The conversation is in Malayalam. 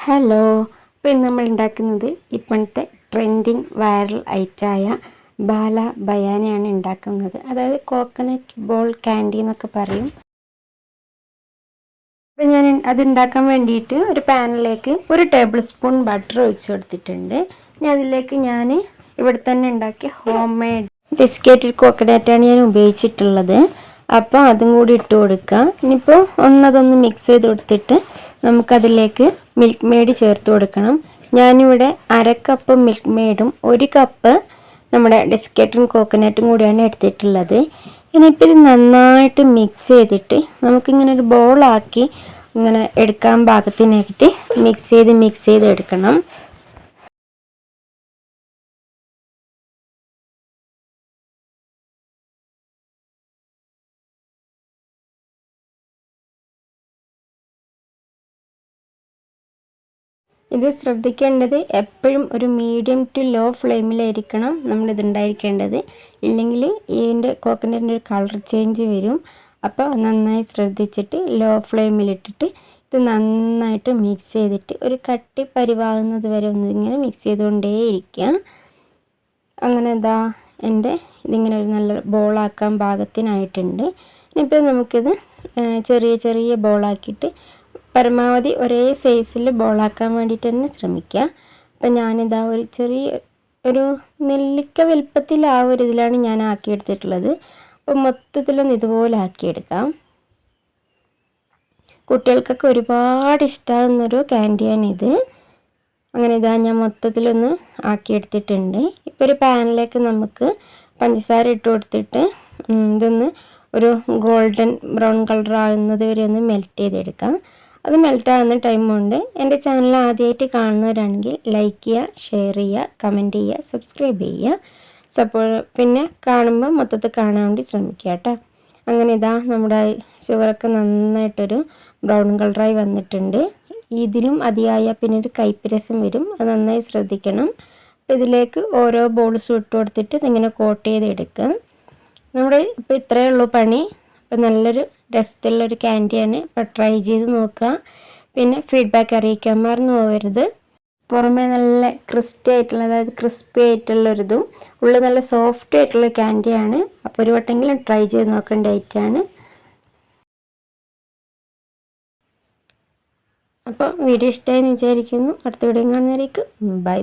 ഹലോ, അപ്പോൾ ഇന്ന് നമ്മൾ ഉണ്ടാക്കുന്നത് ഇപ്പോഴത്തെ ട്രെൻഡിങ് വൈറൽ ഐറ്റമായ ബാല ബയാനയാണ് ഉണ്ടാക്കുന്നത്. അതായത് കോക്കനട്ട് ബോൾ ക്യാൻഡി എന്നൊക്കെ പറയും. അപ്പോൾ ഞാൻ അത് ഉണ്ടാക്കാൻ വേണ്ടിയിട്ട് ഒരു പാനിലേക്ക് 1 ടേബിൾ സ്പൂൺ ബട്ടർ ഒഴിച്ച് കൊടുത്തിട്ടുണ്ട്. ഇനി അതിലേക്ക് ഞാൻ ഇവിടെ തന്നെ ഉണ്ടാക്കിയ ഹോം മെയ്ഡ് ഡെസിക്കേറ്റഡ് കോക്കനട്ടാണ് ഞാൻ ഉപയോഗിച്ചിട്ടുള്ളത്. അപ്പോൾ അതും കൂടി ഇട്ട് കൊടുക്കുക. ഇനിയിപ്പോൾ അതൊന്ന് മിക്സ് ചെയ്ത് കൊടുത്തിട്ട് നമുക്കതിലേക്ക് മിൽക്ക് മെയ്ഡ് ചേർത്ത് കൊടുക്കണം. ഞാനിവിടെ 1/2 കപ്പ് മിൽക്ക് മെയ്ഡും 1 കപ്പ് നമ്മുടെ ഡെസിക്കേറ്റഡ് കോക്കനട്ടും കൂടിയാണ് എടുത്തിട്ടുള്ളത്. ഇനിയിപ്പോൾ ഇത് നന്നായിട്ട് മിക്സ് ചെയ്തിട്ട് നമുക്കിങ്ങനെ ഒരു ബോളാക്കി ഇങ്ങനെ എടുക്കാൻ പാകത്തിനായിട്ട് മിക്സ് ചെയ്ത് എടുക്കണം. ഇത് ശ്രദ്ധിക്കേണ്ടത് എപ്പോഴും ഒരു മീഡിയം ടു ലോ ഫ്ലെയിമിലായിരിക്കണം നമ്മളിത് ഉണ്ടായിരിക്കേണ്ടത്. ഇല്ലെങ്കിൽ ഇതിൻ്റെ കോക്കനട്ടിൻ്റെ ഒരു കളർ ചേഞ്ച് വരും. അപ്പോൾ നന്നായി ശ്രദ്ധിച്ചിട്ട് ലോ ഫ്ലെയിമിലിട്ടിട്ട് ഇത് നന്നായിട്ട് മിക്സ് ചെയ്തിട്ട് ഒരു കട്ടി പരിവാകുന്നത് വരെ ഇങ്ങനെ മിക്സ് ചെയ്തുകൊണ്ടേയിരിക്കുക. അങ്ങനെ ഇതിങ്ങനെ ഒരു നല്ല ബോളാക്കാൻ പാകത്തിനായിട്ടുണ്ട്. ഇനിയിപ്പോൾ നമുക്കിത് ചെറിയ ബോളാക്കിയിട്ട് പരമാവധി ഒരേ സൈസിൽ ബോളാക്കാൻ വേണ്ടിയിട്ട് തന്നെ ശ്രമിക്കുക. അപ്പം ഞാനിതാ ഒരു നെല്ലിക്ക വലുപ്പത്തിൽ ഇതിലാണ് ഞാൻ ആക്കിയെടുത്തിട്ടുള്ളത്. അപ്പം മൊത്തത്തിലൊന്ന് ഇതുപോലെ ആക്കിയെടുക്കാം. കുട്ടികൾക്കൊക്കെ ഒരുപാട് ഇഷ്ടമാകുന്നൊരു ക്യാൻഡിയാണിത്. അങ്ങനെ ഞാൻ മൊത്തത്തിലൊന്ന് ആക്കിയെടുത്തിട്ടുണ്ട്. ഇപ്പോൾ ഒരു പാനിലേക്ക് നമുക്ക് പഞ്ചസാര ഇട്ട് കൊടുത്തിട്ട് ഇതൊന്ന് ഒരു ഗോൾഡൻ ബ്രൗൺ കളർ ആകുന്നത് വരെ ഒന്ന് മെൽറ്റ് ചെയ്തെടുക്കാം. അത് മെൽറ്റാകുന്ന ടൈം കൊണ്ട് എൻ്റെ ചാനൽ ആദ്യമായിട്ട് കാണുന്നവരാണെങ്കിൽ ലൈക്ക് ചെയ്യുക, ഷെയർ ചെയ്യുക, കമൻറ്റ് ചെയ്യുക, സബ്സ്ക്രൈബ് ചെയ്യുക. പിന്നെ കാണുമ്പോൾ മൊത്തത്തിൽ കാണാൻ വേണ്ടി ശ്രമിക്കുക കേട്ടോ. അങ്ങനെ നമ്മുടെ ഷുഗറൊക്കെ നന്നായിട്ടൊരു ബ്രൗൺ കളറായി വന്നിട്ടുണ്ട്. ഇതിലും അതിയായ പിന്നെ ഒരു കയ്പ്പ് രസം വരും. അത് നന്നായി ശ്രദ്ധിക്കണം. അപ്പോൾ ഇതിലേക്ക് ഓരോ ബോൾസും ഇട്ട് കൊടുത്തിട്ട് ഇതിങ്ങനെ കോട്ട് ചെയ്തെടുക്കുക. ഇപ്പോൾ ഇത്രയേ ഉള്ളൂ പണി. അപ്പോൾ നല്ലൊരു ടേസ്റ്റുള്ളൊരു ക്യാൻഡിയാണ്. അപ്പോൾ ട്രൈ ചെയ്ത് നോക്കുക. പിന്നെ ഫീഡ്ബാക്ക് അറിയിക്കാൻ മറന്നു പോകരുത്. പുറമേ നല്ല ക്രിസ്പി ആയിട്ടുള്ളൊരിതും ഉള്ളിൽ നല്ല സോഫ്റ്റ് ആയിട്ടുള്ള ക്യാൻഡിയാണ്. അപ്പോൾ ഒരു വട്ടെങ്കിലും ട്രൈ ചെയ്ത് നോക്കേണ്ട ഐറ്റമാണ്. അപ്പോൾ വീഡിയോ ഇഷ്ടമായി എന്ന് വിചാരിക്കുന്നു. അടുത്ത വീഡിയോ കാണുന്നവരേക്ക് ബൈ.